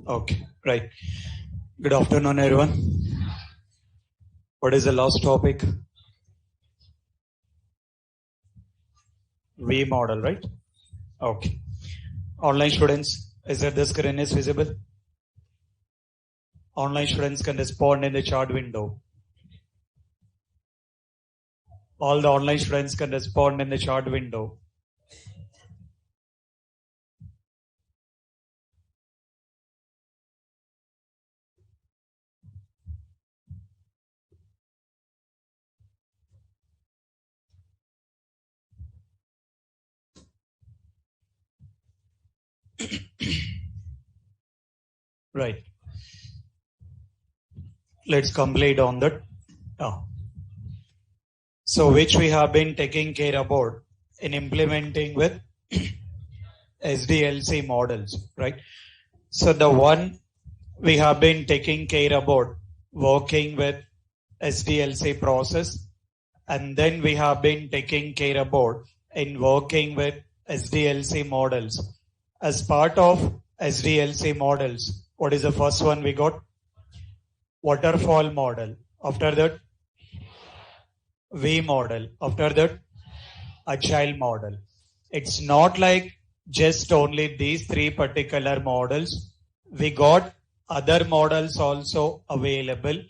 Okay, right. Good afternoon, everyone. What is the last topic? V model, right? Okay. Online students, is that the screen is visible? Online students can respond in the chat window. All the online students can respond in the chat window. Right. Let's complete on that. So which we have been taking care about in implementing with SDLC models, right? So the one we have been taking care about working with SDLC process, and then we have been taking care about in working with SDLC models. As part of SDLC models, what is the first one we got? Waterfall model. After that, V model. After that, Agile model. It's not like just only these three particular models. We got other models also available.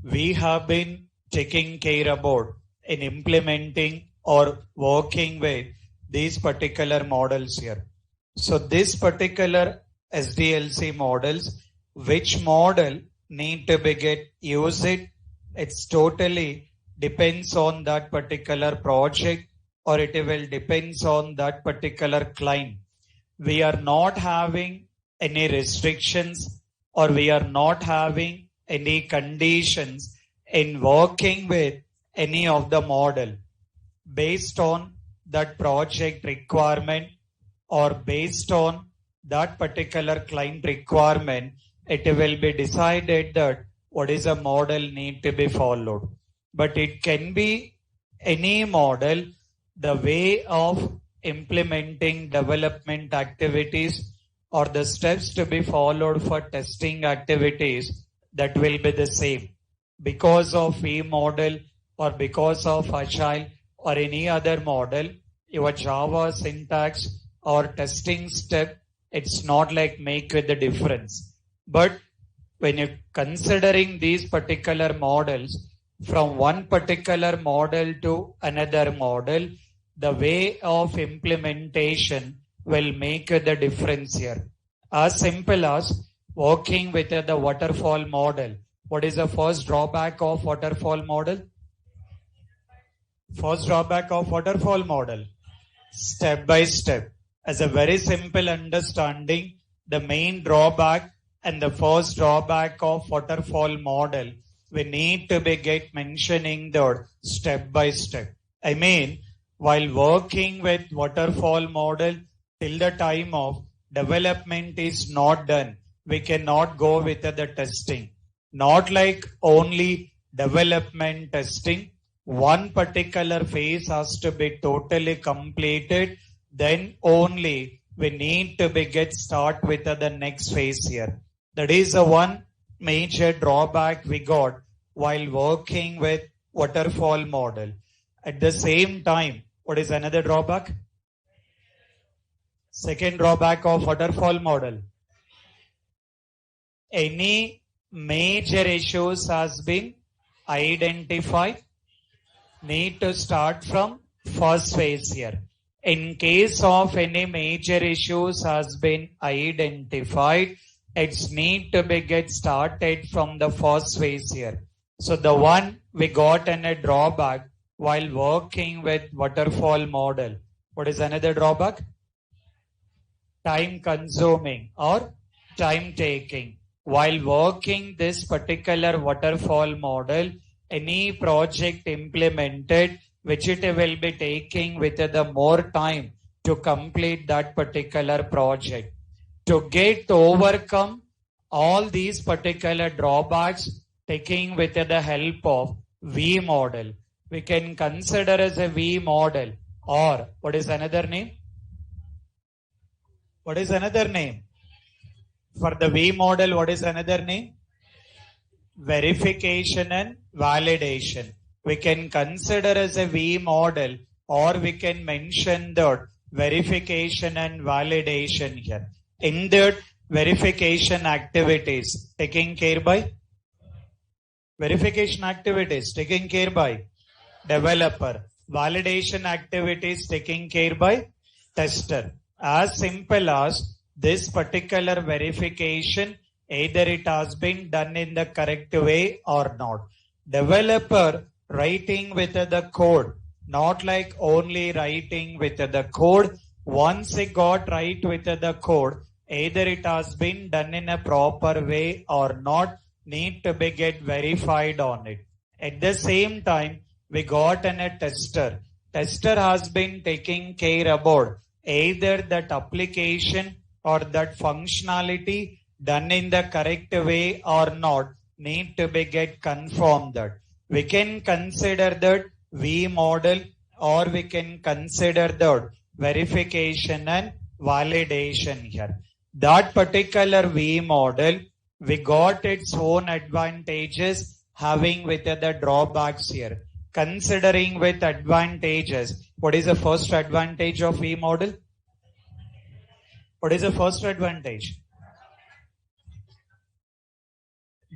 We have been taking care about in implementing or working with these particular models here. So this particular SDLC models, which model need to be get used, it's totally depends on that particular project, or it will depends on that particular client. We are not having any restrictions, or we are not having any conditions in working with any of the model. Based on that project requirement or based on that particular client requirement, it will be decided that what is a model need to be followed. But it can be any model, the way of implementing development activities or the steps to be followed for testing activities, that will be the same. Because of V model or because of Agile or any other model, your Java syntax or testing step, it's not like make with the difference. But when you're considering these particular models, from one particular model to another model, the way of implementation will make the difference here. As simple as working with the waterfall model. What is the first drawback of waterfall model? First drawback of waterfall model, step by step. As a very simple understanding, the main drawback and the first drawback of waterfall model, we need to be get mentioning the step by step. I mean, while working with waterfall model, till the time of development is not done, we cannot go with the testing. Not like only development testing. One particular phase has to be totally completed, then only we need to be get start with the next phase here. That is the one major drawback we got while working with waterfall model. At the same time, what is another drawback? Second drawback of waterfall model. Any major issues has been identified, need to start from first phase here. In case of any major issues has been identified, it's need to be get started from the first phase here. So the one we got in a drawback while working with waterfall model. What is another drawback? Time consuming or time taking. While working this particular waterfall model, any project implemented, which it will be taking with the more time to complete that particular project. To get to overcome all these particular drawbacks, taking with the help of V model, we can consider as a V model, or what is another name? What is another name? For the V model, what is another name? Verification and validation. We can consider as a V model, or we can mention the verification and validation here. In that verification activities taken care by developer. Validation activities taken care by tester. As simple as this particular verification, either it has been done in the correct way or not. Developer writing with the code, not like only writing with the code. Once it got right with the code, either it has been done in a proper way or not, need to be get verified on it. At the same time, we got a tester. Tester has been taking care about either that application or that functionality done in the correct way or not, need to be get confirmed that. We can consider that V model, or we can consider that verification and validation here. That particular V model, we got its own advantages having with the drawbacks here. Considering with advantages, what is the first advantage of V model? What is the first advantage?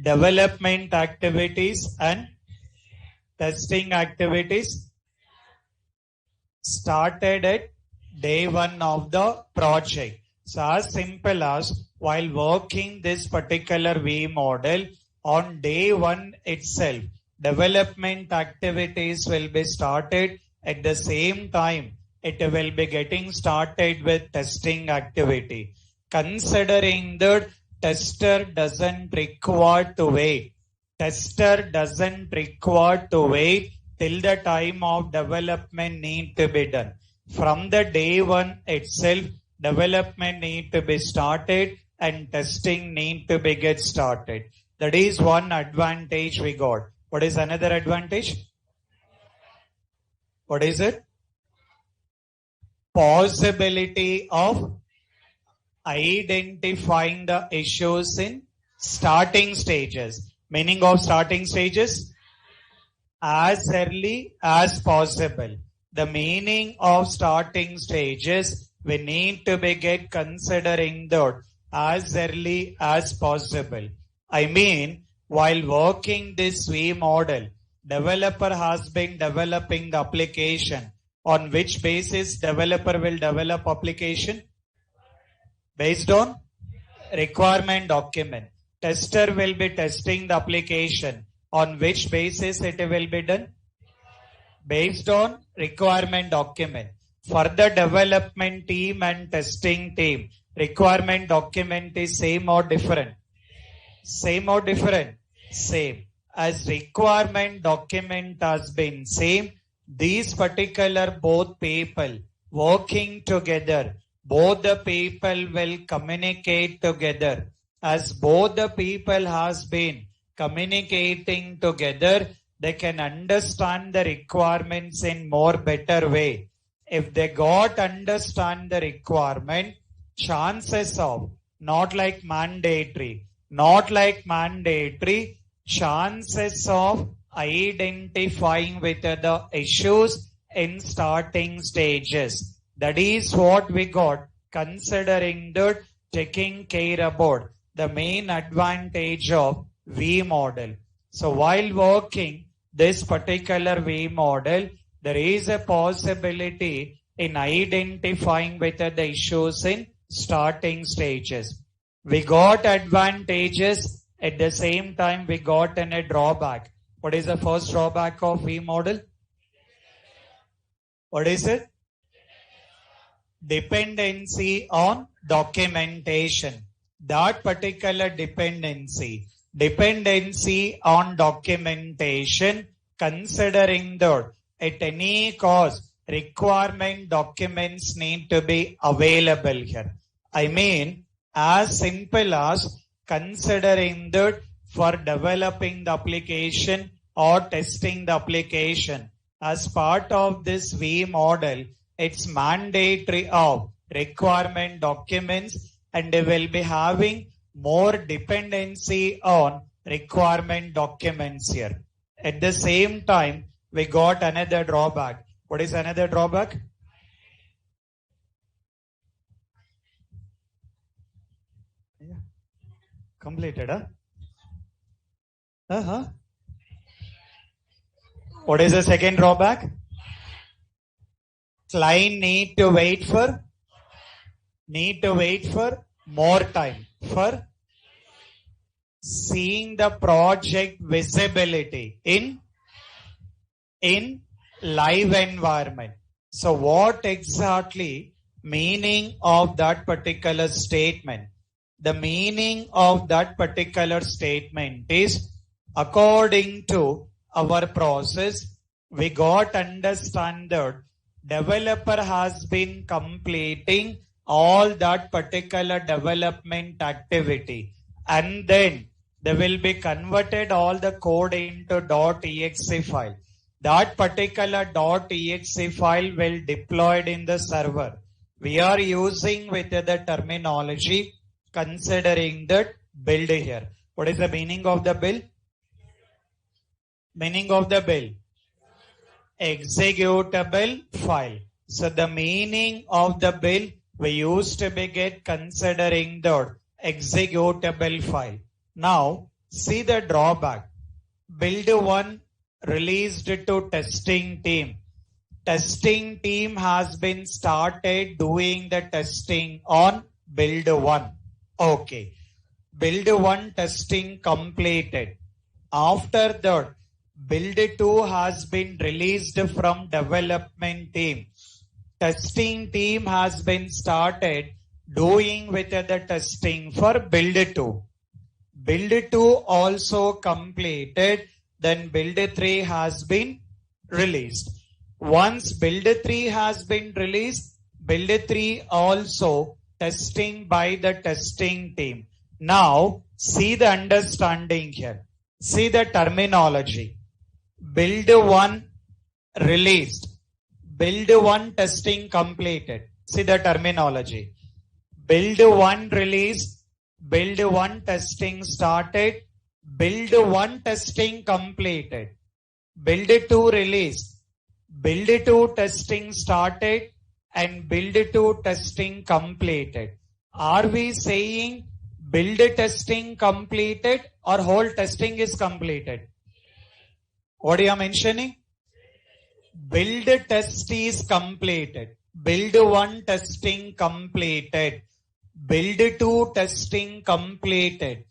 Development activities and testing activities started at day one of the project. So as simple as while working this particular V model, on day one itself, development activities will be started. At the same time, it will be getting started with testing activity. Considering that tester doesn't require to wait. Tester doesn't require to wait till the time of development need to be done. From the day one itself, development need to be started and testing need to be get started. That is one advantage we got. What is another advantage? What is it? Possibility of identifying the issues in starting stages. Meaning of starting stages? As early as possible. The meaning of starting stages, we need to be get considering that as early as possible. I mean, while working this V model, developer has been developing the application. On which basis developer will develop application? Based on requirement document. Tester will be testing the application. On which basis it will be done? Based on requirement document. For the development team and testing team, requirement document is same or different? Same or different? Same. As requirement document has been same, these particular both people working together, both the people will communicate together. As both the people has been communicating together, they can understand the requirements in more better way. If they got understand the requirement, chances of not like mandatory, chances of identifying with the issues in starting stages. That is what we got, considering that taking care about the main advantage of V model. So while working this particular V model, there is a possibility in identifying with the issues in starting stages. We got advantages, at the same time we got a drawback. What is the first drawback of V model? What is it? Dependency on documentation. That particular dependency on documentation, considering that at any cost, requirement documents need to be available here. I mean, as simple as considering that for developing the application or testing the application, as part of this V model, it's mandatory of requirement documents, and they will be having more dependency on requirement documents here. At the same time, we got another drawback. What is another drawback? Yeah. Completed, huh? Uh-huh. What is the second drawback? Client need to wait for more time for seeing the project visibility in live environment. So what exactly meaning of that particular statement? The meaning of that particular statement is, according to our process, we got understand that developer has been completing all that particular development activity, and then they will be converted all the code into .exe file. That particular .exe file will deployed in the server. We are using with the terminology considering that build here. What is the meaning of the build? Meaning of the build? Executable file. So the meaning of the build we used to be get considering the executable file. Now see the drawback. Build one released to testing team. Testing team has been started doing the testing on build one. Okay. Build one testing completed. After that, build 2 has been released from development team. Testing team has been started doing with the testing for build 2. Build 2 also completed, then build 3 has been released. Once build 3 has been released, build 3 also testing by the testing team. Now see the understanding here. See the terminology. Build 1 released. Build 1 testing completed. See the terminology. Build 1 released. Build 1 testing started. Build 1 testing completed. Build 2 released. Build 2 testing started and build 2 testing completed. Are we saying build testing completed or whole testing is completed? What are you mentioning? Build test is completed. Build 1 testing completed. Build 2 testing completed.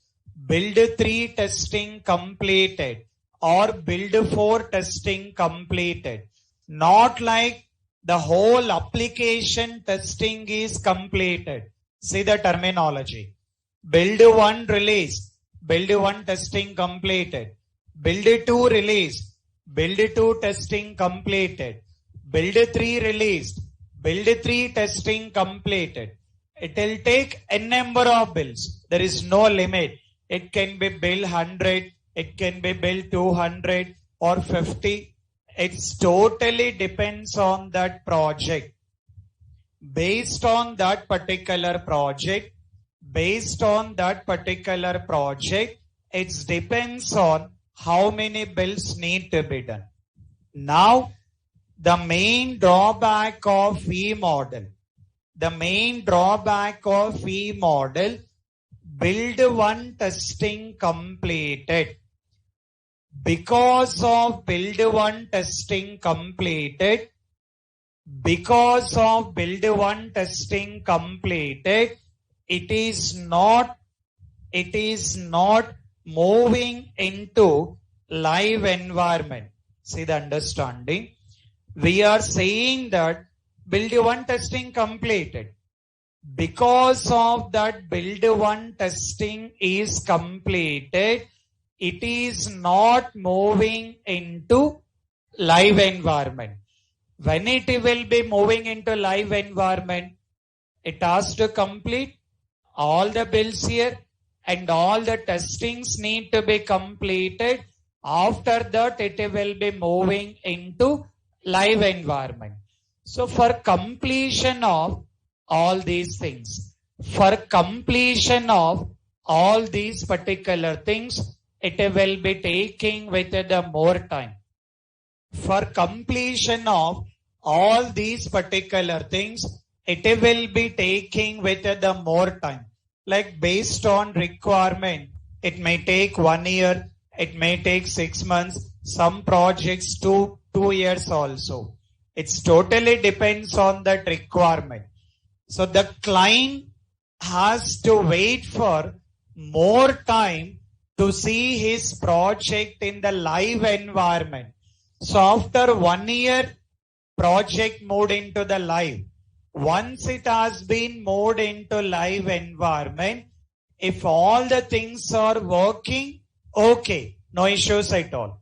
Build 3 testing completed. Or build 4 testing completed. Not like the whole application testing is completed. See the terminology. Build 1 release. Build 1 testing completed. Build 2 released. Build 2 testing completed. Build 3 released. Build 3 testing completed. It will take a number of builds. There is no limit. It can be build 100. It can be build 200 or 50. It's totally depends on that project. Based on that particular project, it depends on how many builds need to be done. Now, the main drawback of V model, build 1 testing completed. Because of build 1 testing completed, it is not moving into live environment. See the understanding. We are saying that build 1 testing completed. Because of that build 1 testing is completed, it is not moving into live environment. When it will be moving into live environment, it has to complete all the builds here and all the testings need to be completed. After that, it will be moving into live environment. So for completion of all these things, all these particular things, it will be taking with the more time. For completion of all these particular things, it will be taking with the more time. Like based on requirement, it may take 1 year, it may take 6 months, some projects 2 years also. It's totally depends on that requirement. So the client has to wait for more time to see his project in the live environment. So after 1 year, project moved into the live. Once it has been moved into live environment, if all the things are working, okay, no issues at all.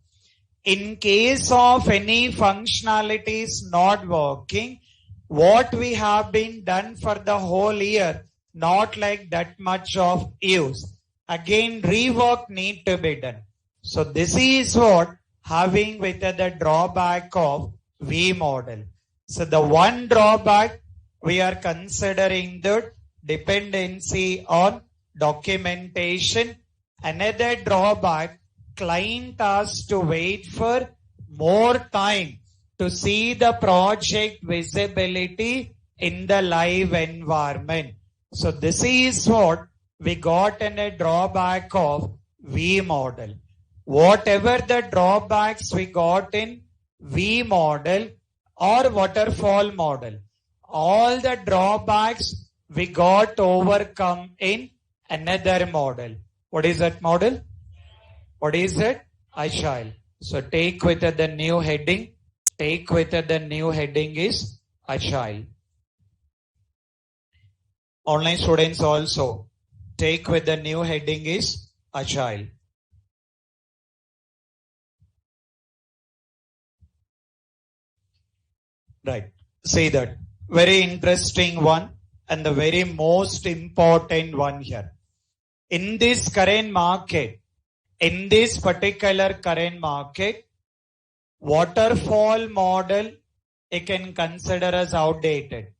In case of any functionalities not working, what we have been done for the whole year, not like that much of use. Again, rework need to be done. So this is what having with the drawback of V model. So the one drawback we are considering the dependency on documentation. Another drawback, client has to wait for more time to see the project visibility in the live environment. So this is what we got in a drawback of V model. Whatever the drawbacks we got in V model or waterfall model, all the drawbacks we got overcome in another model. What is that model? What is it? Agile. So take with the new heading. Take with the new heading is Agile. Online students also take with the new heading is Agile. Right. See that. Very interesting one and the very most important one here. In this current market, in this particular current market, waterfall model you can consider as outdated.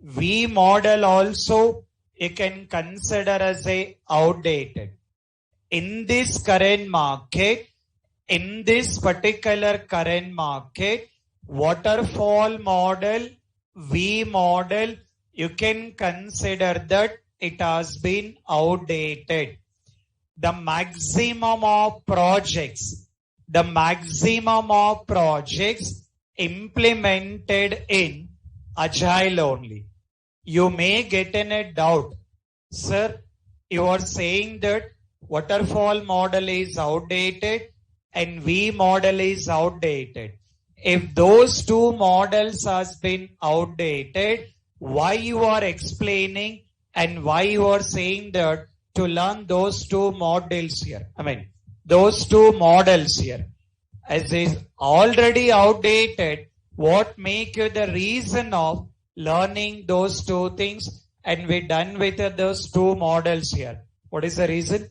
V model also you can consider as a outdated. In this current market, in this particular current market, waterfall model, V model, you can consider that it has been outdated. The maximum of projects implemented in Agile only. You may get in a doubt, sir, you are saying that waterfall model is outdated and V model is outdated. If those two models has been outdated, why you are explaining and why you are saying that to learn those two models here? I mean, those two models here. As is already outdated, what make you the reason of learning those two things and we done with those two models here? What is the reason?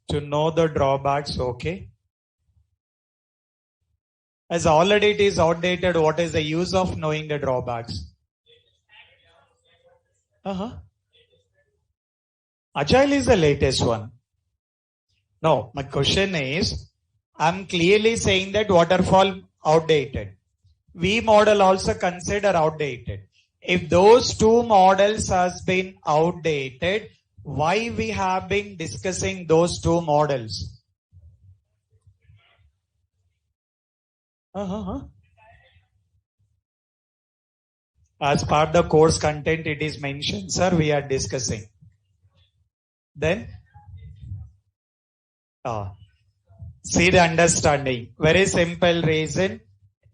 To know the drawbacks, okay. As already it is outdated, what is the use of knowing the drawbacks? Agile is the latest one. No, my question is, I'm clearly saying that waterfall outdated. V model also consider outdated. If those two models has been outdated, why we have been discussing those two models? As part of the course content, it is mentioned, sir, we are discussing. Then, see the understanding. Very simple reason.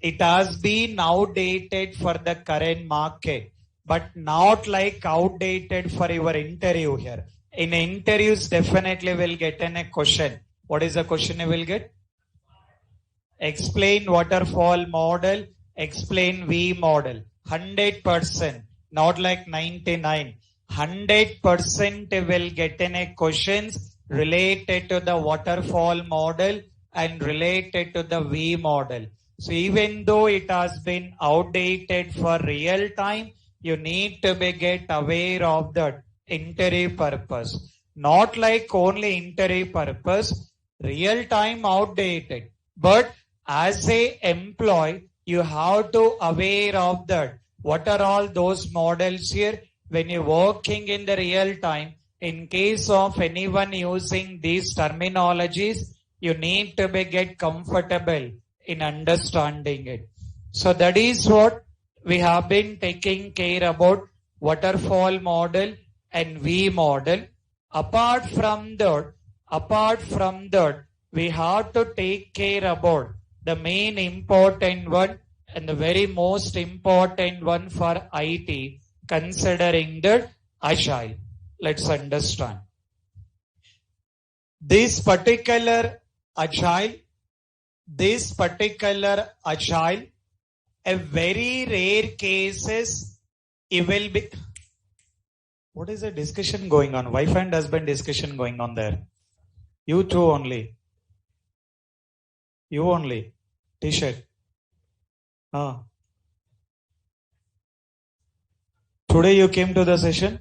It has been outdated for the current market, but not like outdated for your interview here. In interviews, definitely will get in a question. What is the question you will get? Explain waterfall model, explain V model. 100%, not like 99. 100% will get in a questions related to the waterfall model and related to the V model. So even though it has been outdated for real time, you need to be get aware of the interim purpose. Not like only interim purpose, real time outdated. But as a employee, you have to aware of that. What are all those models here? When you're working in the real time, in case of anyone using these terminologies, you need to be get comfortable in understanding it. So that is what we have been taking care about waterfall model and V model. Apart from that, we have to take care about the main important one and the very most important one for IT, considering the Agile. Let's understand. This particular Agile, a very rare cases, it will be. What is the discussion going on? Wife and husband discussion going on there. You two only. You only. T-shirt. Today you came to the session?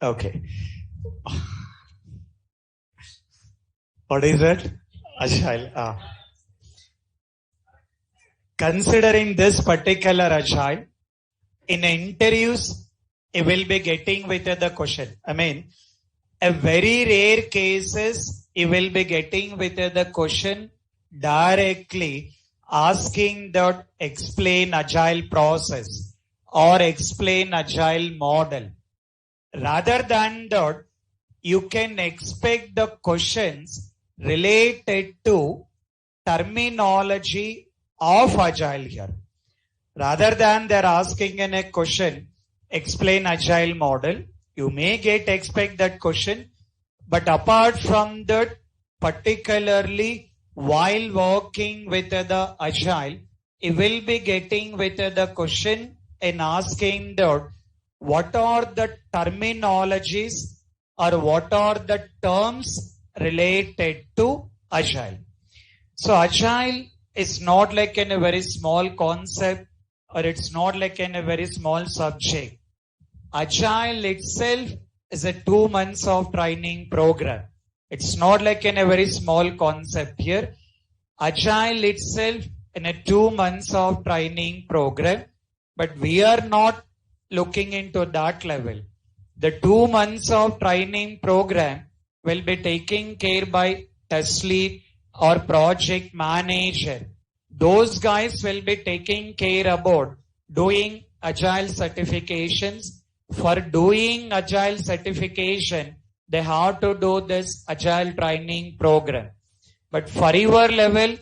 Okay. What is that? Agile. Considering this particular Agile, in interviews, it will be getting with the question. I mean, a very rare cases, it will be getting with the question directly asking that explain Agile process or explain Agile model. Rather than that, you can expect the questions related to terminology of Agile here. Rather than they're asking in a question, explain Agile model, you may expect that question. But apart from that, particularly while working with the Agile, it will be getting with the question and asking that what are the terminologies or what are the terms related to Agile. So Agile is not like in a very small concept or it's not like in a very small subject. Agile itself is a 2 months of training program. It's not like in a very small concept here. Agile itself in a 2 months of training program, but we are not looking into that level. The 2 months of training program will be taken care by test lead or project manager. Those guys will be taking care about doing Agile certifications. For doing Agile certification, they have to do this Agile training program. But for your level,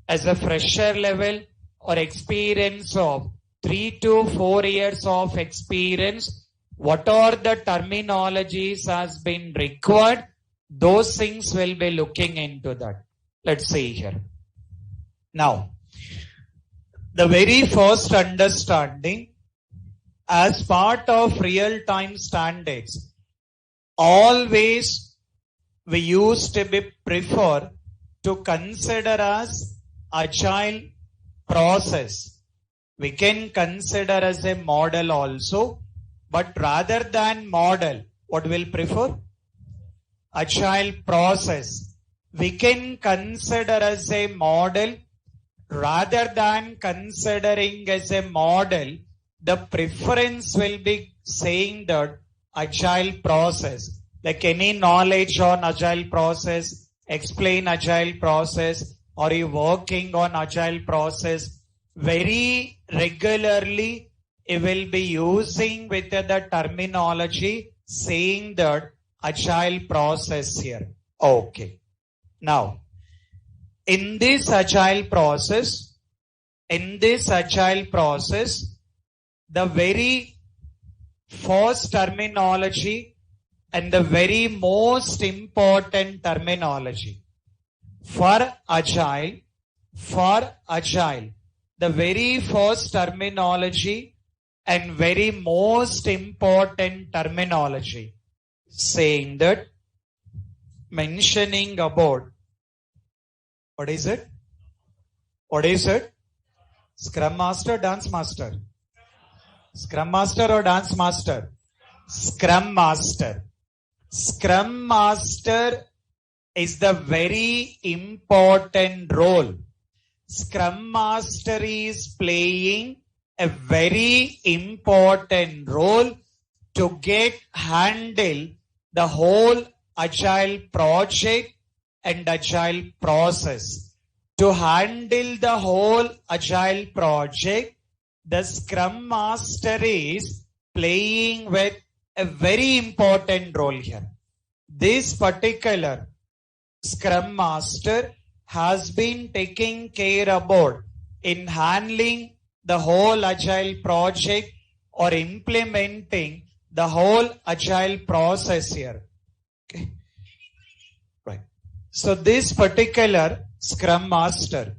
as a fresher level or experience of 3 to 4 years of experience, what are the terminologies has been required, those things will be looking into that. Let's see here. Now, the very first understanding, as part of real-time standards, always we used to be prefer to consider as Agile process. We can consider as a model also, but rather than model, what we'll prefer? Agile process. We can consider as a model. Rather than considering as a model, the preference will be saying that Agile process. Like any knowledge on Agile process, explain Agile process, or you working on Agile process, very regularly you will be using with the terminology saying that Agile process here. Okay. Now, in this Agile process, the very first terminology and the very most important terminology for Agile, the very first terminology and very most important terminology saying that mentioning about, what is it? What is it? Scrum Master, Dance Master? Scrum Master or Dance Master? Scrum Master. Scrum Master is the very important role. Scrum Master is playing a very important role to handle the whole Agile project and Agile process. To handle the whole Agile project, the Scrum Master is playing with a very important role here. This particular Scrum Master has been taking care about in handling the whole Agile project or implementing the whole Agile process here. Okay. Right. So this particular Scrum Master,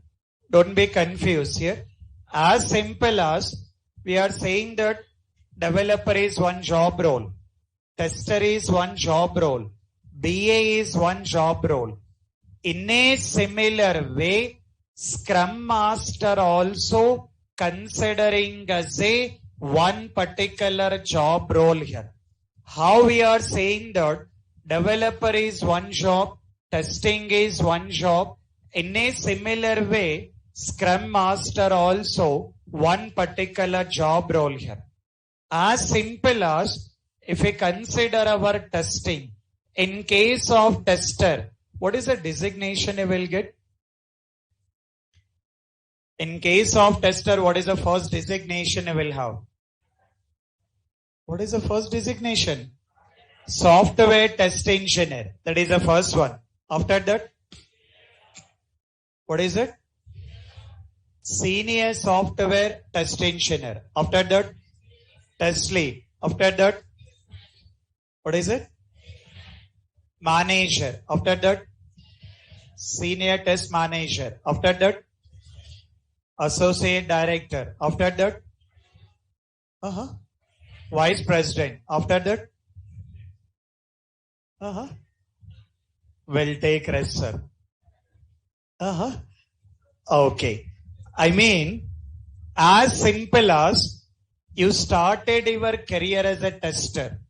don't be confused here. As simple as we are saying that developer is one job role, tester is one job role, BA is one job role. In a similar way, Scrum Master also considering as a one particular job role here. How we are saying that developer is one job, testing is one job. In a similar way, Scrum Master also one particular job role here. As simple as if we consider our testing, in case of tester, what is the designation you will get? In case of tester, what is the first designation you will have? What is the first designation? Software test engineer. That is the first one. After that, what is it? Senior software test engineer. After that, test lead. After that, what is it? Manager. After that, senior test manager. After that, associate director. After that, vice president. After that, will take rest, sir. Okay. I mean, as simple as you started your career as a tester.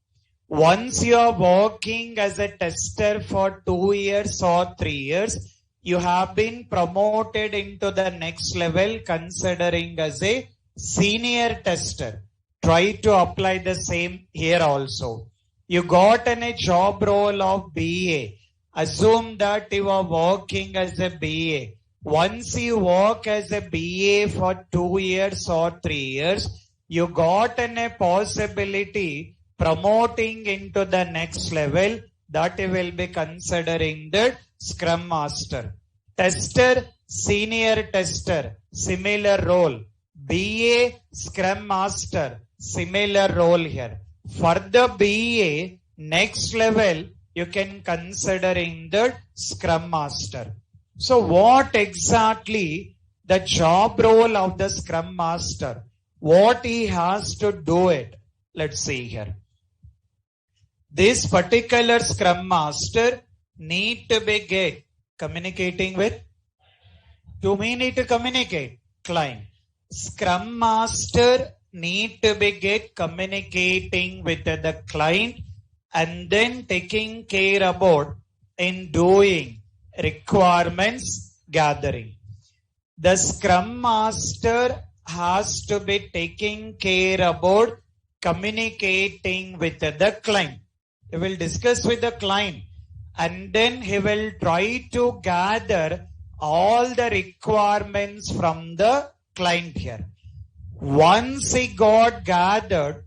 Once you are working as a tester for 2 years or 3 years, you have been promoted into the next level considering as a senior tester. Try to apply the same here also. You got in a job role of BA. Assume that you are working as a BA. Once you work as a BA for 2 years or 3 years, you got in a possibility promoting into the next level that you will be considering the Scrum Master. Tester, senior tester, similar role. BA, Scrum Master, similar role here. For the BA, next level, you can considering the Scrum Master. So what exactly the job role of the Scrum Master? What he has to do it? Let's see here. This particular Scrum Master need to be communicating with, to me need to communicate, client. Scrum Master need to be communicating with the client and then taking care about in doing requirements gathering. The Scrum Master has to be taking care about communicating with the client. He will discuss with the client and then he will try to gather all the requirements from the client here. Once he got gathered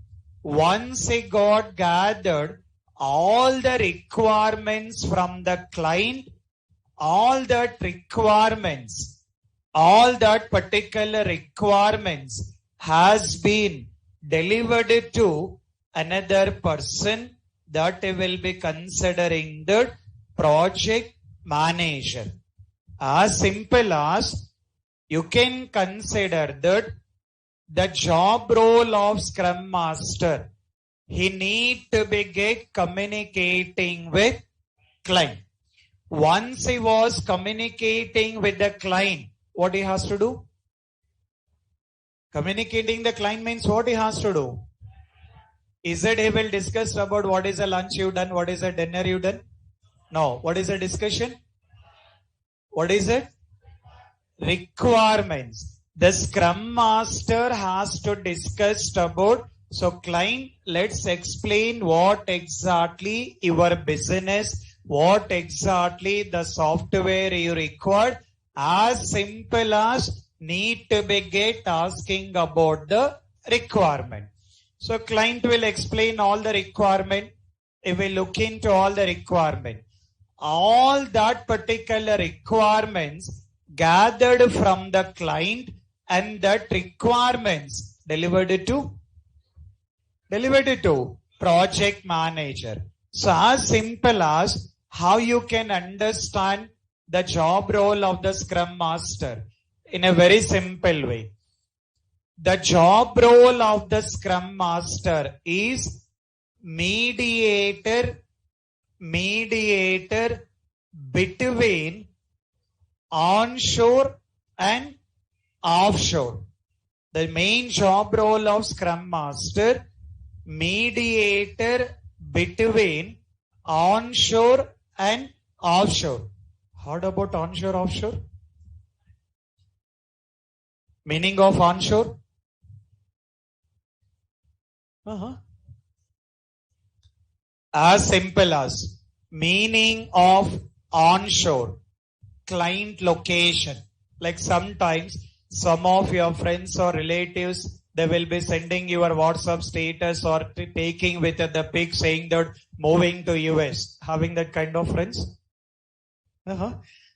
all the requirements from the client, all that particular requirements has been delivered to another person that will be considering the project manager. As simple as you can consider that the job role of Scrum Master, he need to be communicating with client. Once he was communicating with the client, what he has to do? Communicating the client means what he has to do? Is it he will discuss about what is the lunch you done, what is the dinner you done? No. What is the discussion? What is it? Requirements. The Scrum Master has to discuss about, so client, let's explain what exactly your business, what exactly the software you require, as simple as need to be get asking about the requirement. So client will explain all the requirement. If we look into all the requirement, all that particular requirements gathered from the client, and that requirements delivered to project manager. So as simple as how you can understand the job role of the Scrum Master in a very simple way. The job role of the Scrum Master is mediator between onshore and offshore. The main job role of Scrum Master, mediator between onshore and offshore. Heard about onshore, offshore? Meaning of onshore? As simple as meaning of onshore, client location. Like sometimes some of your friends or relatives, they will be sending your WhatsApp status or taking with the pic saying that moving to US. Having that kind of friends?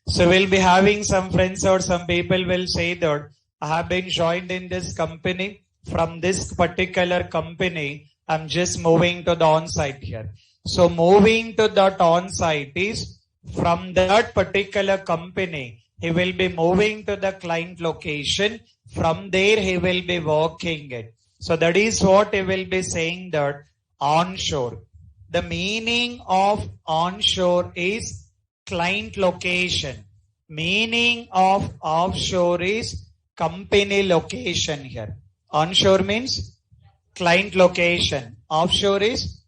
So we'll be having some friends or some people will say that I have been joined in this company. From this particular company, I'm just moving to the on-site here. So moving to that on-site is from that particular company, he will be moving to the client location. From there, he will be working it. So that is what he will be saying, that onshore. The meaning of onshore is client location. Meaning of offshore is company location here. Onshore means client location. Offshore is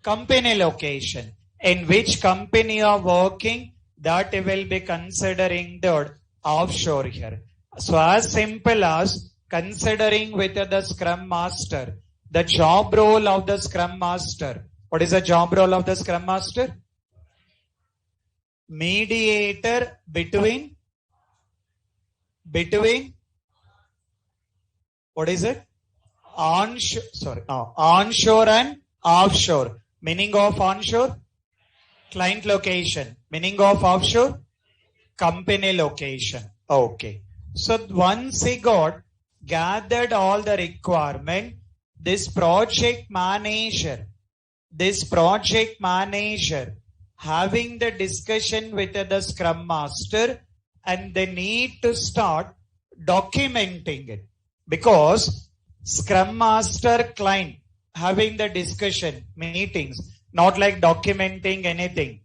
company location. In which company you are working, that will be considering the offshore here. So as simple as considering with the Scrum Master, the job role of the Scrum Master. What is the job role of the Scrum Master? Mediator between what is it? Onshore and offshore. Meaning of onshore? Client location. Meaning of offshore? Company location. Okay. So once he got gathered all the requirement, this project manager having the discussion with the Scrum Master, and they need to start documenting it. Because Scrum Master client having the discussion meetings, not like documenting anything.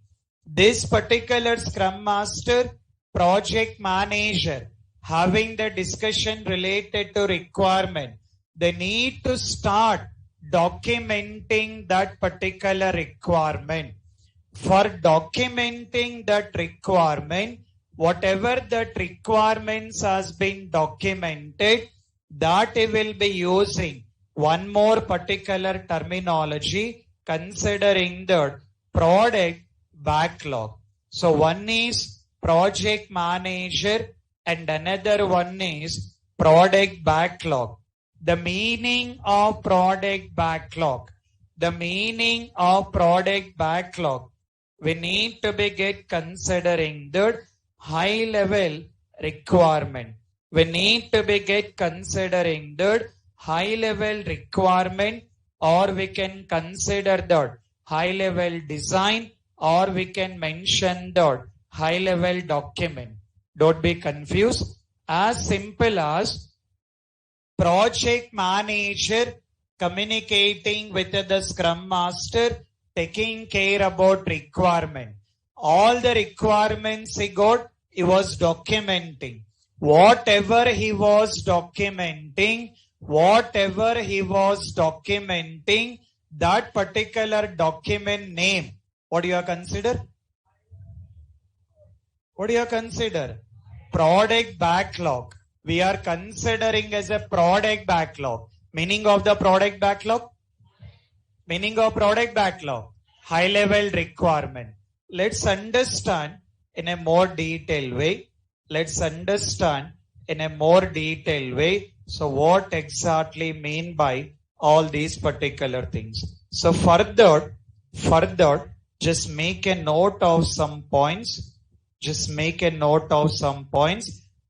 This particular Scrum Master project manager having the discussion related to requirement, they need to start documenting that particular requirement. For documenting that requirement, whatever that requirements has been documented, that he will be using one more particular terminology considering the product backlog. So one is project manager and another one is product backlog. The meaning of product backlog. We need to be considering the high level requirement. We need to be considering the high level requirement, or we can consider the high level design, or we can mention the high level document. Don't be confused. As simple as project manager communicating with the Scrum Master, taking care about requirement. All the requirements he got, he was documenting. Whatever he was documenting, that particular document name, what do you consider? What do you consider? Product backlog. We are considering as a product backlog. Meaning of the product backlog? Meaning of product backlog. High level requirement. Let's understand in a more detailed way. So what exactly mean by all these particular things? So further, just make a note of some points.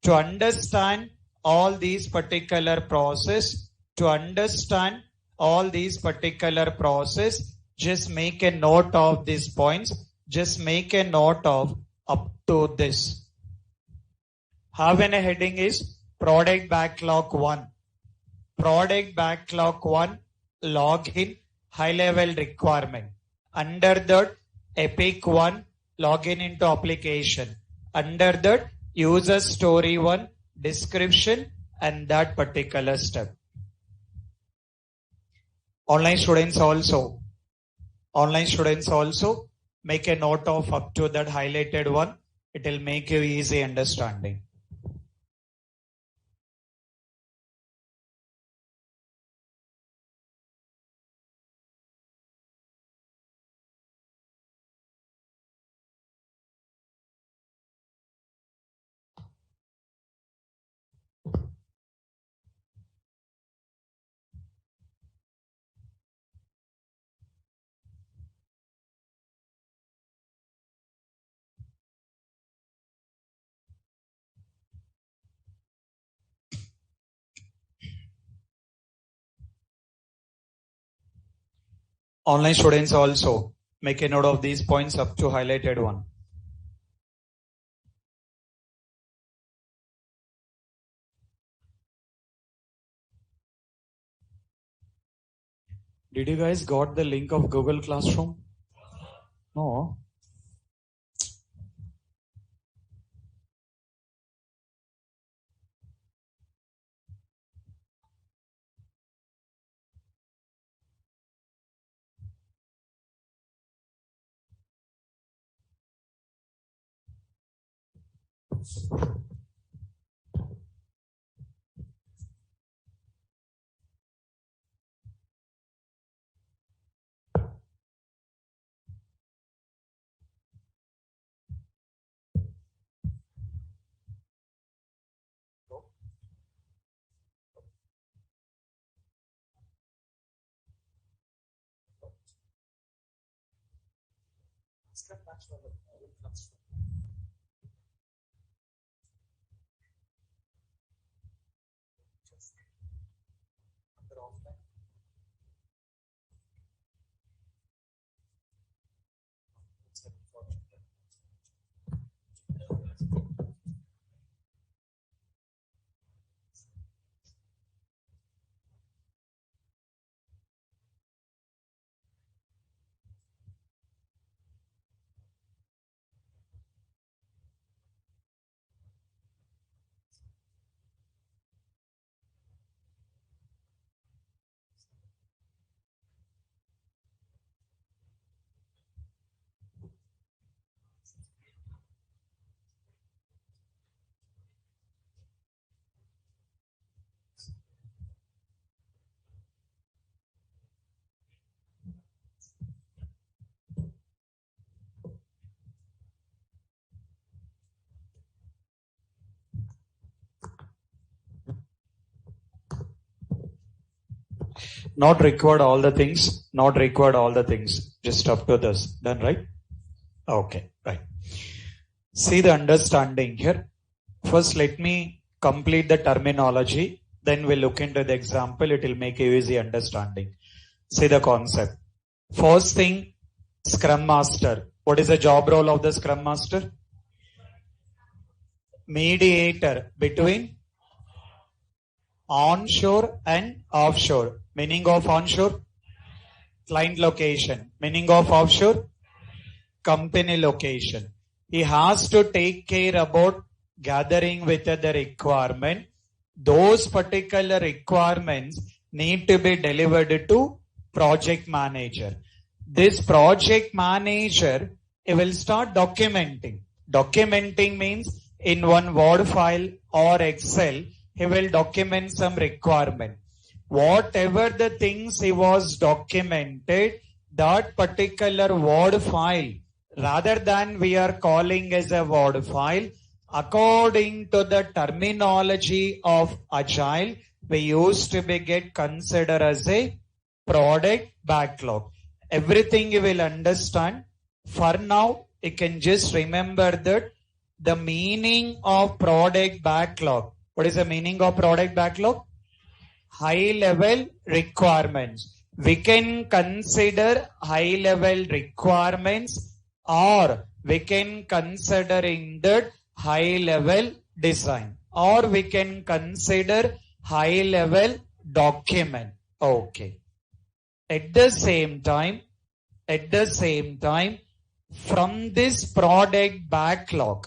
To understand all these particular process. Just make a note of these points. Just make a note of up to this. Having a heading is product backlog 1. Product backlog 1, login, high level requirement. Under that, epic 1, login into application. Under that, user story 1, description, and that particular step. Online students also make a note of up to that highlighted one. It will make you easy understanding. Online students also make a note of these points up to highlighted one. Did you guys got the link of Google Classroom? No. Not required all the things. Just up to this. Done, right? Okay, right. See the understanding here. First, let me complete the terminology. Then we'll look into the example. It will make you easy understanding. See the concept. First thing, Scrum Master. What is the job role of the Scrum Master? Mediator between onshore and offshore. Meaning of onshore? Client location. Meaning of offshore? company location. He has to take care about gathering with the requirement. Those particular requirements need to be delivered to project manager. This project manager, he will start documenting. Documenting means in one Word file or Excel, he will document some requirement. Whatever the things he was documented, that particular Word file, rather than we are calling as a Word file, according to the terminology of Agile, we used to be get considered as a product backlog. Everything you will understand. For now, you can just remember that the meaning of product backlog. What is the meaning of product backlog? High level requirements. We can consider high level requirements, or we can consider in that high level design, or we can consider high level document. Okay. At the same time, from this product backlog,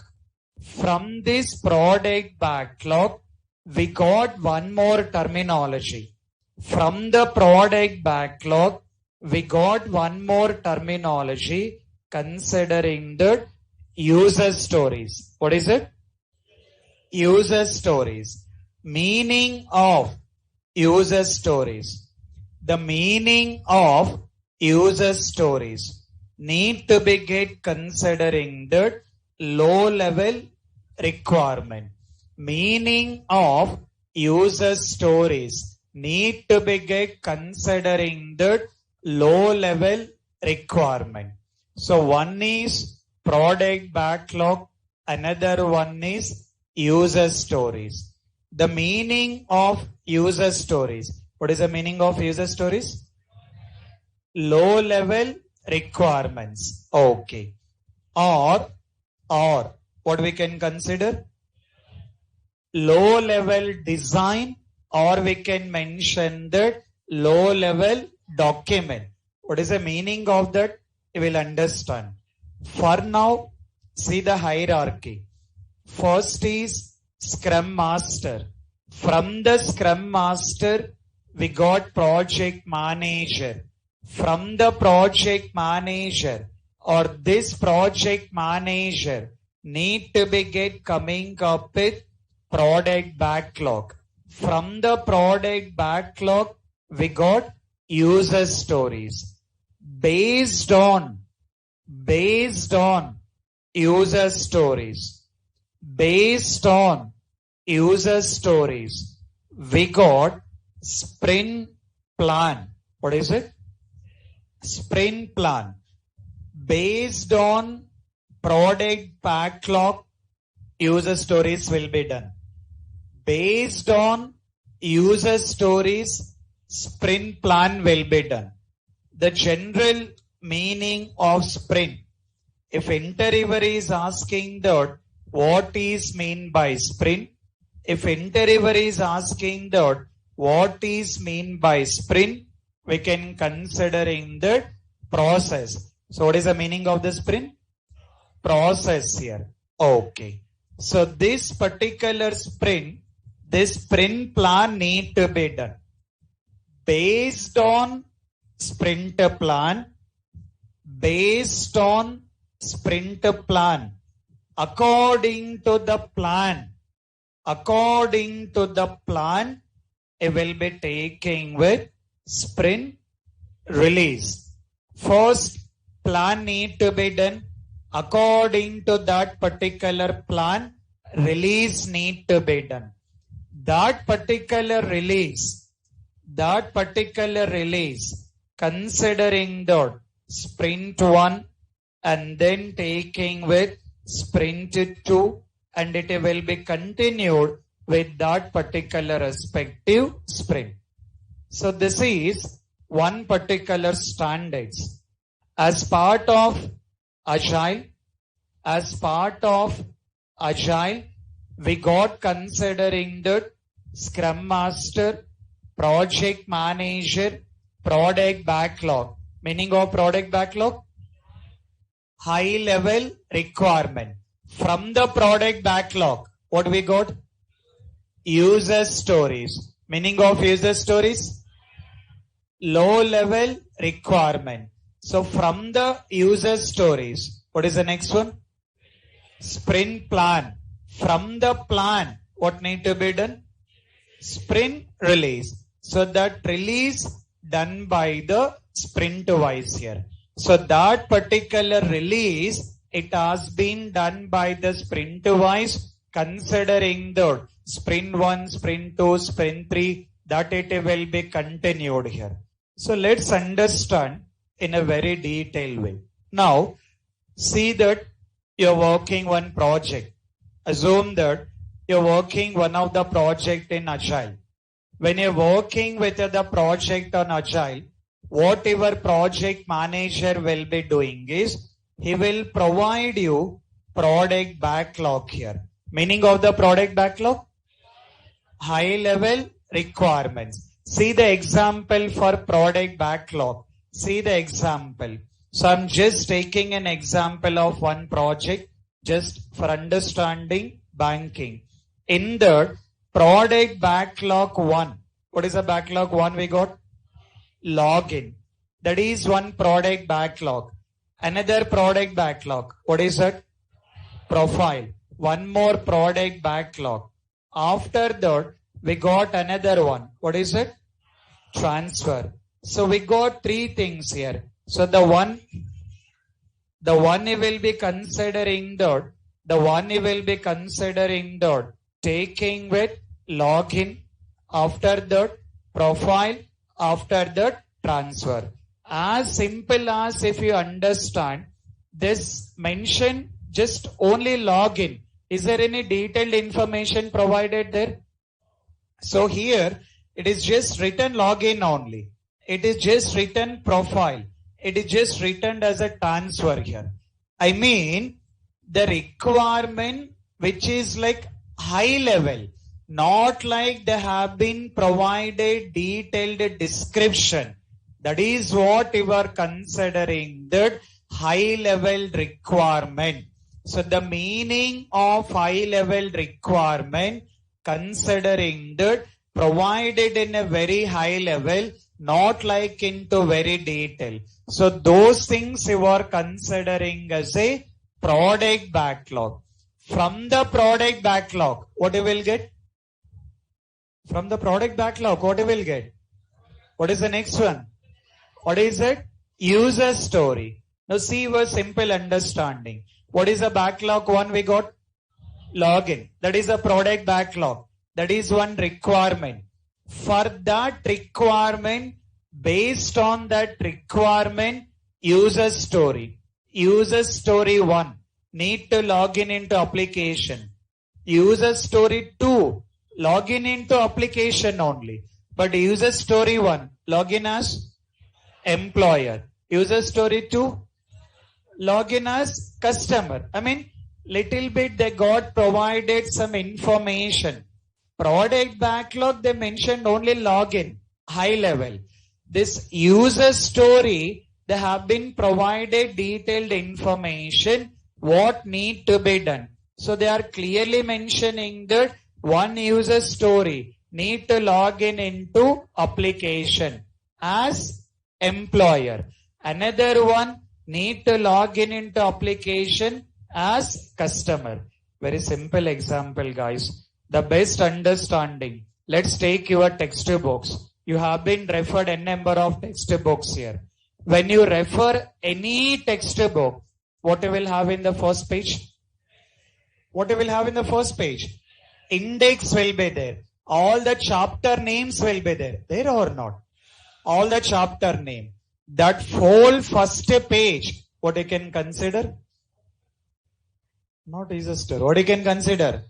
we got one more terminology. From the product backlog, we got one more terminology considering the user stories. What is it? User stories. Meaning of user stories. The meaning of user stories need to be get considering the low level requirement. Meaning of user stories need to be get considering the low level requirement. So one is product backlog, another one is user stories. The meaning of user stories. What is the meaning of user stories? Low level requirements. Okay. Or what we can consider? Low level design, or we can mention that low level document. What is the meaning of that? You will understand. For now, see the hierarchy. First is Scrum Master. From the Scrum Master, we got Project Manager. From the Project Manager, or this Project Manager need to be get coming up with Product Backlog. From the Product Backlog, we got User Stories. Based on user stories, we got sprint plan. What is it? Sprint plan. Based on product backlog, user stories will be done. Based on user stories, sprint plan will be done. The general meaning of sprint. If interviewer is asking that what is mean by sprint, if interviewer is asking that what is mean by sprint, we can consider in the process. So what is the meaning of the sprint? Process here. Okay. So this particular sprint, this sprint plan need to be done. Based on sprint plan, according to the plan, it will be taking with sprint release. First plan need to be done. According to that particular plan, release need to be done. That particular release, considering the sprint 1 and then taking with sprint 2, and it will be continued with that particular respective sprint. So this is one particular standards. As part of Agile, we got considering the Scrum Master, Project Manager, Product Backlog. Meaning of Product Backlog? high level requirement. From the product backlog, what we got? User stories. Meaning of user stories? Low level requirement. So from the user stories, what is the next one? Sprint plan. From the plan, what need to be done? Sprint release. So that release done by the sprint wise here. So that particular release, it has been done by the sprint wise, considering the sprint 1, sprint 2, sprint 3, that it will be continued here. So let's understand in a very detailed way. Now, see that you're working one project. Assume that you're working one of the project in Agile. When you're working with the project on Agile, what your project manager will be doing is, he will provide you product backlog here. Meaning of the product backlog? High level requirements. See the example for product backlog. See the example. So I'm just taking an example of one project just for understanding banking. In the product backlog 1, what is the backlog 1 we got? Login. That is one product backlog. Another product backlog. What is that? Profile. One more product backlog. After that, we got another one. What is it? Transfer. So we got three things here. So the one you will be considering that, taking with login, after that profile, after that transfer. As simple as if you understand this mention just only login. Is there any detailed information provided there? So here it is just written login only. It is just written profile. It is just written as a transfer here. I mean the requirement which is like high level, not like they have been provided detailed description. That is what you are considering, that high level requirement. So the meaning of high level requirement, considering that provided in a very high level, not like into very detail. So those things you are considering as a product backlog. From the product backlog, what you will get? From the product backlog, what you will get? What is the next one? What is it? User story. Now see your simple understanding. What is the backlog one we got? Login. That is a product backlog. That is one requirement. For that requirement, based on that requirement, user story. User story 1 need to log in into application. User story 2 log in into application only. But user story 1 log in as employer. User story 2 log in as customer. I mean, little bit they got provided some information. Product backlog they mentioned only login, high level. This user story they have been provided detailed information what need to be done. So they are clearly mentioning that one user story need to log in into application as employer. Another one need to log in into application as customer. Very simple example, guys. The best understanding. Let's take your textbooks. You have been referred a number of textbooks here. When you refer any textbook, what you will have in the first page? What you will have in the first page? Index will be there. All the chapter names will be there. There or not? All the chapter name. That whole first page, what you can consider? Not user story. What you can consider?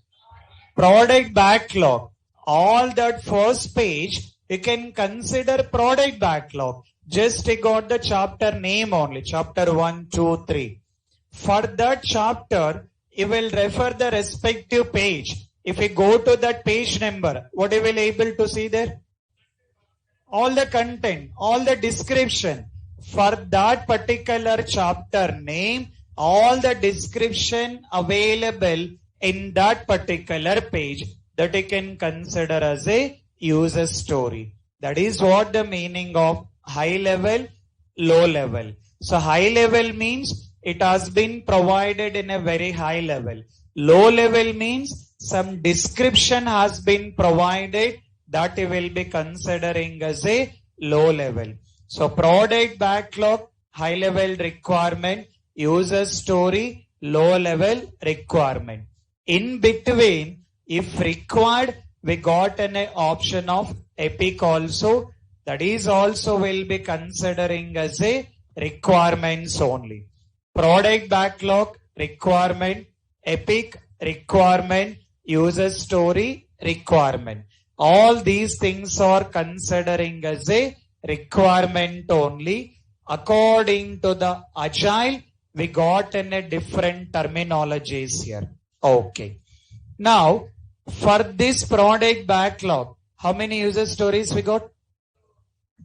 Product backlog. All that first page, you can consider product backlog. Just you got the chapter name only. Chapter 1, 2, 3. For that chapter, you will refer the respective page. If you go to that page number, what you will able to see there? All the content, all the description. For that particular chapter name, all the description available in that particular page that you can consider as a user story. That is what the meaning of high level, low level. So high level means it has been provided in a very high level. Low level means some description has been provided that you will be considering as a low level. So product backlog, high level requirement, user story, low level requirement. In between, if required, we got an option of epic also. That is also will be considering as a requirements only. Product backlog requirement, epic requirement, user story requirement. All these things are considering as a requirement only. According to the Agile, we got in a different terminologies here. Okay. Now, for this product backlog, how many user stories we got?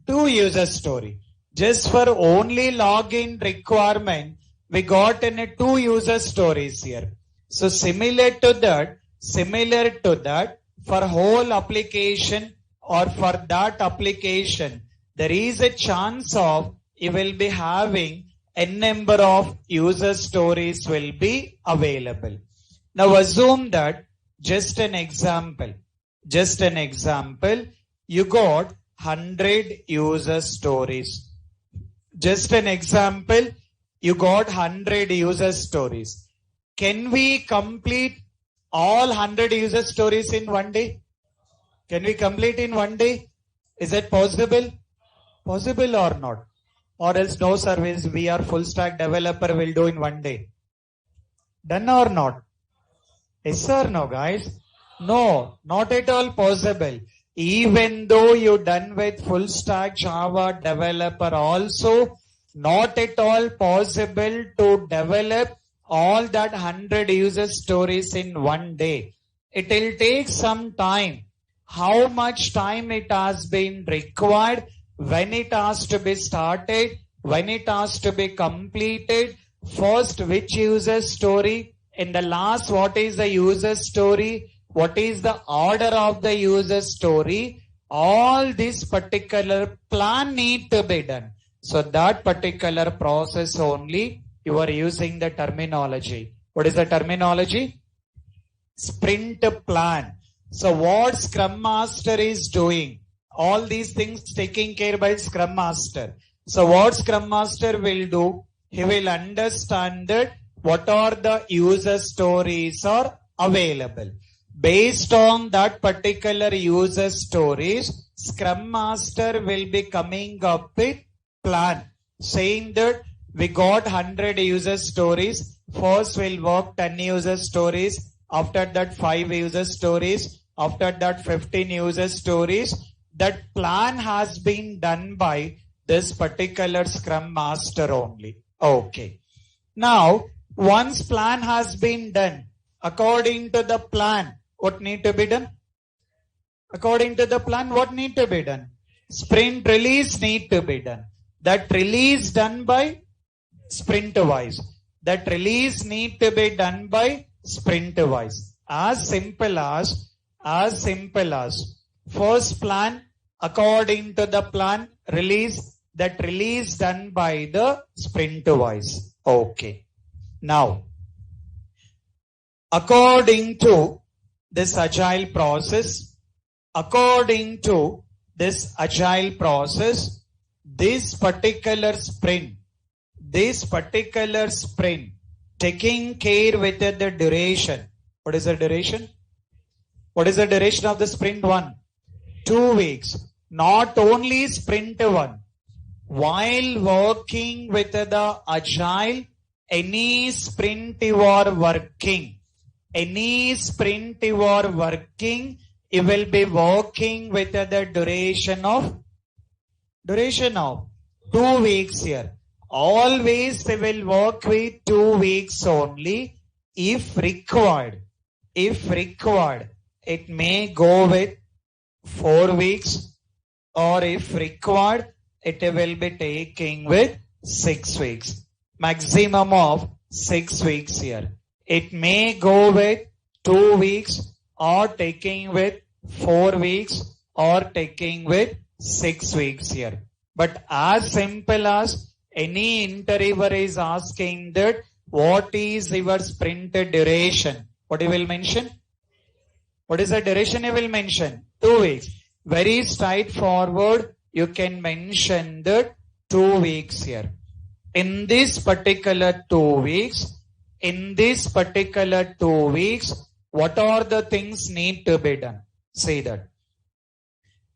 2 user story. Just for only login requirement, we got in a 2 user stories here. So similar to that, for whole application or for that application, there is a chance of you will be having a number of user stories will be available. Now assume that just an example, you got 100 user stories. Just an example, you got 100 user stories. Can we complete all 100 user stories in one day? Can we complete in one day? Is it possible? Possible or not? Or else no service, we are full stack developer will do in one day. Done or not? Yes or no, guys? No, not at all possible. Even though you done with full stack Java developer also, not at all possible to develop all that 100 user stories in one day. It will take some time. How much time it has been required, when it has to be started, when it has to be completed, first which user story, in the last what is the user story, what is the order of the user story, all this particular plan need to be done. So that particular process only you are using the terminology. What is the terminology? Sprint plan. So what Scrum Master is doing, all these things taken care by Scrum Master. So what Scrum Master will do, he will understand that what are the user stories are available. Based on that particular user stories, Scrum Master will be coming up with plan, saying that we got 100 user stories. First we'll work 10 user stories. After that 5 user stories. After that 15 user stories. That plan has been done by this particular Scrum Master only. Okay. Now, once plan has been done, according to the plan, what need to be done? According to the plan, what need to be done? Sprint release need to be done. That release done by sprint wise. That release need to be done by sprint wise. As simple as first plan, according to the plan, release, that release done by the sprint wise. Okay. Now, according to this agile process, this particular sprint, taking care with the duration. What is the duration? What is the duration of the sprint 1? 2 weeks. Not only sprint 1. While working with the agile, any sprint you are working, you will be working with the duration of 2 weeks here. Always they will work with 2 weeks only. If required, it may go with 4 weeks, or if required, it will be taking with 6 weeks. Maximum of 6 weeks here. It may go with 2 weeks or taking with 4 weeks or taking with 6 weeks here. But as simple as any interviewer is asking that what is your sprint duration? What you will mention? What is the duration you will mention? 2 weeks. Very straightforward. You can mention that 2 weeks here. In this particular 2 weeks, what are the things need to be done? Say that.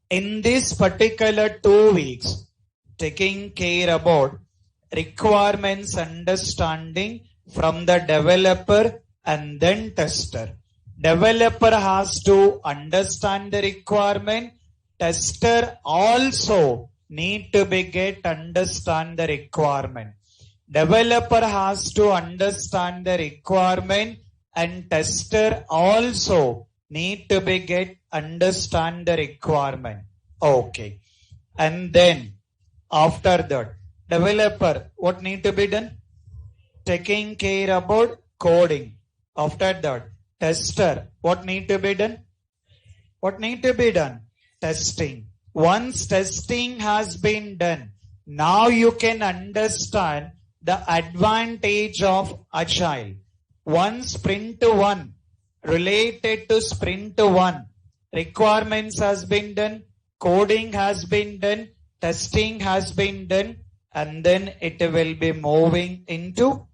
In this particular 2 weeks, taking care about requirements understanding from the developer and then tester. Developer has to understand the requirement. Tester also need to understand the requirement. Developer has to understand the requirement and tester also need to understand the requirement. Okay. And then after that, developer, what need to be done? Taking care about coding. After that, tester, what need to be done? What need to be done? Testing. Once testing has been done, now you can understand the advantage of Agile. Once sprint 1 related to sprint 1, requirements has been done, coding has been done, testing has been done, and then it will be moving into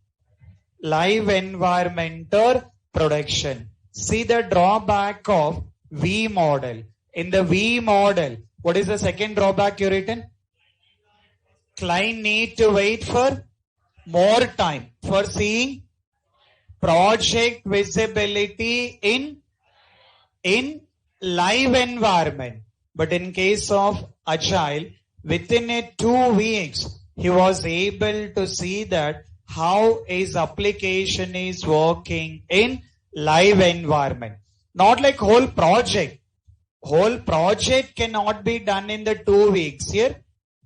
live environment or production. See the drawback of V model. In the V model, what is the second drawback you written? Client need to wait for more time for seeing project visibility in live environment. But in case of Agile, within 2 weeks, he was able to see that how his application is working in live environment. Not like whole project. Whole project cannot be done in the 2 weeks here.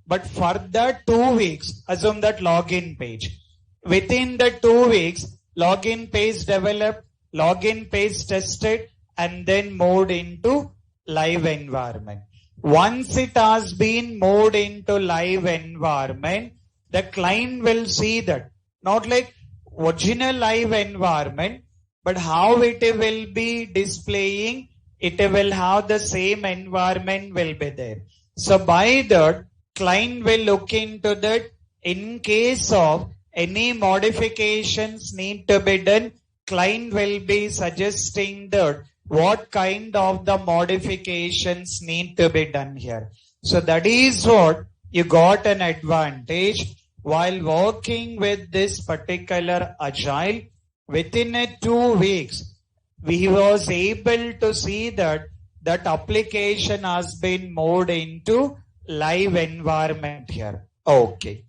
But for the 2 weeks, assume that login page. Within the 2 weeks, login page developed, login page tested, and then moved into live environment. Once it has been moved into live environment, the client will see that. Not like original live environment, but how it will be displaying, it will have the same environment will be there. So by that, client will look into that. In case of any modifications need to be done, client will be suggesting that what kind of the modifications need to be done here. So that is what you got an advantage while working with this particular Agile. Within 2 weeks, we was able to see that application has been moved into live environment here. Okay.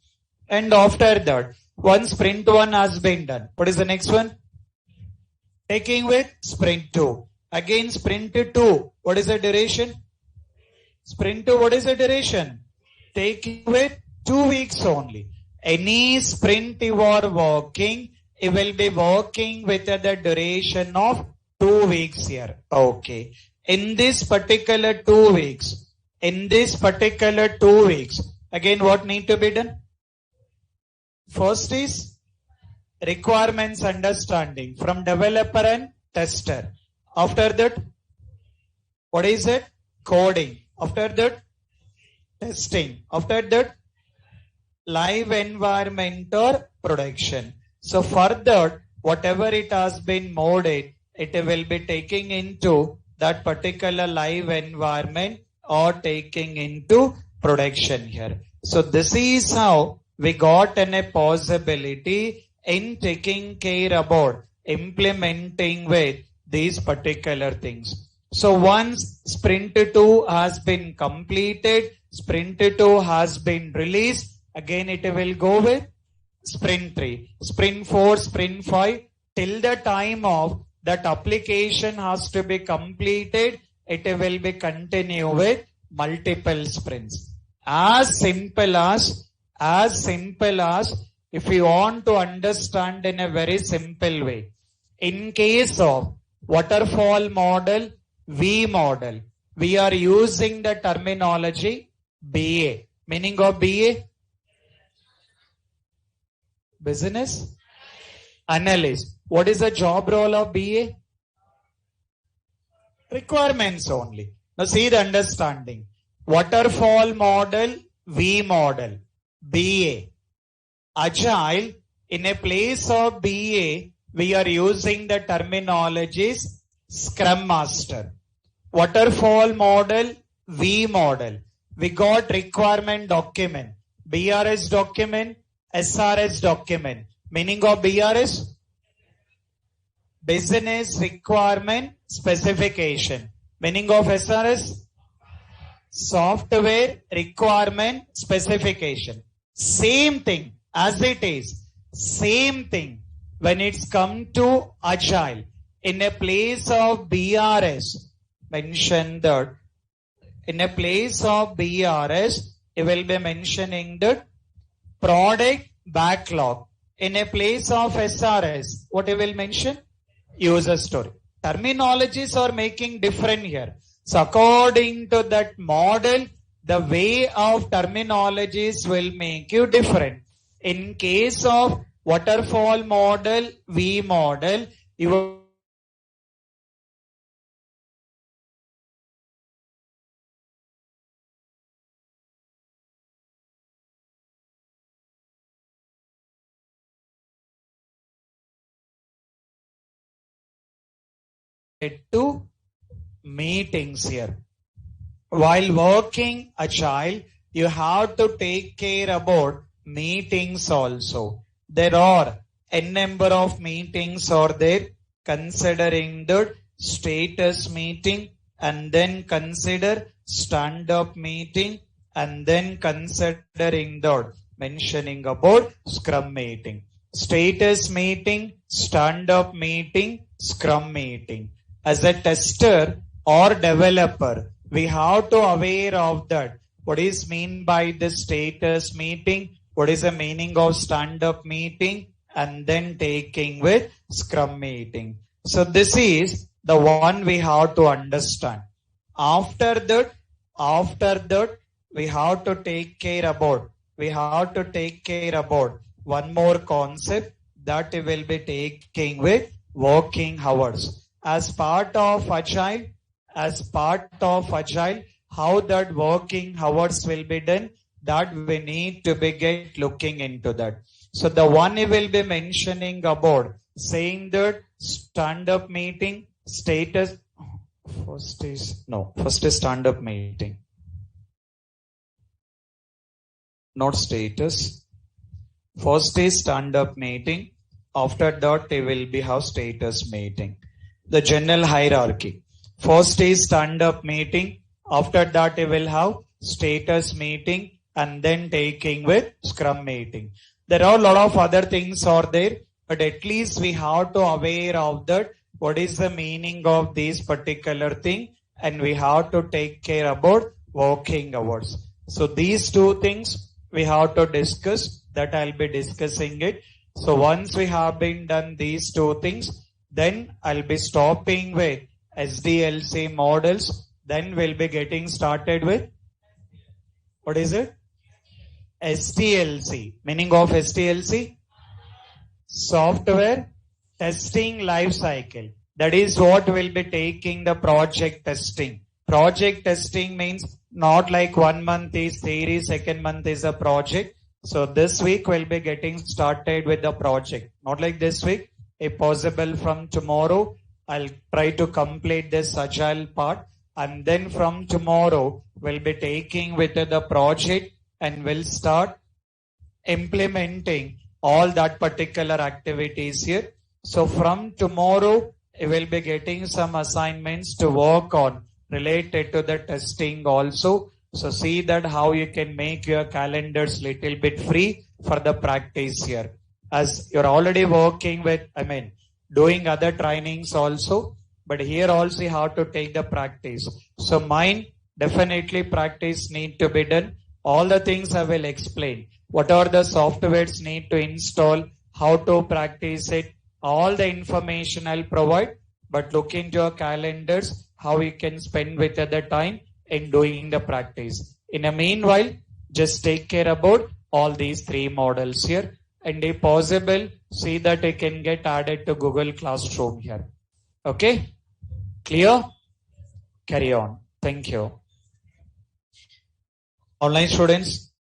And after that, once sprint 1 has been done, what is the next one? Taking with sprint 2. Again sprint 2, what is the duration? Sprint 2, what is the duration? Taking with 2 weeks only. Any sprint you are working, you will be working with the duration of 2 weeks here. Okay. In this particular 2 weeks, again what need to be done? First is requirements understanding from developer and tester. After that, what is it? Coding. After that, testing. After that, live environment or production. So for that, whatever it has been modded, it will be taking into that particular live environment or taking into production here. So this is how we got a possibility in taking care about implementing with these particular things. So once sprint 2 has been completed, sprint 2 has been released, again it will go with sprint 3, sprint 4, sprint 5, till the time of that application has to be completed, it will be continue with multiple sprints. As simple as If you want to understand in a very simple way, in case of waterfall model, V model, we are using the terminology BA. Meaning of BA? Business analyst. What is the job role of BA? Requirements only. Now see the understanding. Waterfall model, V model, BA. Agile, in a place of BA, we are using the terminologies Scrum Master. Waterfall model, V model. We got requirement document, BRS document, SRS document. Meaning of BRS? Business Requirement Specification. Meaning of SRS? Software Requirement Specification. Same thing as it is. Same thing when it's come to Agile. In a place of BRS, mention that. In a place of BRS, it will be mentioning the product backlog. In a place of SRS, what it will mention? User story. Terminologies are making different here. So according to that model, the way of terminologies will make you different. In case of waterfall model, V model, you to meetings here. While working Agile, you have to take care about meetings also. There are a number of meetings are there, considering the status meeting, and then consider stand-up meeting, and then considering the mentioning about Scrum meeting. Status meeting, stand-up meeting, Scrum meeting. As a tester or developer, we have to aware of that. What is mean by the status meeting? What is the meaning of stand-up meeting? And then taking with Scrum meeting. So this is the one we have to understand. After that, we have to take care about one more concept that we will be taking with working hours. As part of Agile, how that working hours will be done, that we need to be looking into that. So the one we will be mentioning about, saying that stand-up meeting, status, first is stand-up meeting. Not status. First is stand-up meeting. After that, they will be have status meeting. The general hierarchy. First is stand-up meeting. After that, they will have status meeting, and then taking with Scrum meeting. There are a lot of other things are there, but at least we have to aware of that. What is the meaning of this particular thing? And we have to take care about working hours. So these two things we have to discuss. That I'll be discussing it. So once we have been done these two things, then I'll be stopping with SDLC models. Then we'll be getting started with, what is it? STLC. Meaning of STLC? Software testing life cycle. That is what we'll be taking the project testing. Project testing means not like 1 month is theory, second month is a project. So this week we'll be getting started with the project. Not like this week. If possible from tomorrow, I'll try to complete this Agile part. And then from tomorrow, we'll be taking with the project and we'll start implementing all that particular activities here. So from tomorrow, we will be getting some assignments to work on related to the testing also. So see that how you can make your calendars little bit free for the practice here. As you're already working with, doing other trainings also, but here also you have to take the practice. So mine, definitely practice need to be done. All the things I will explain. What are the softwares need to install, how to practice it, all the information I'll provide, but look into your calendars, how you can spend with the time in doing the practice. In the meanwhile, just take care about all these three models here, and if possible, see that it can get added to Google Classroom here. Okay? Clear? Carry on. Thank you. Online students,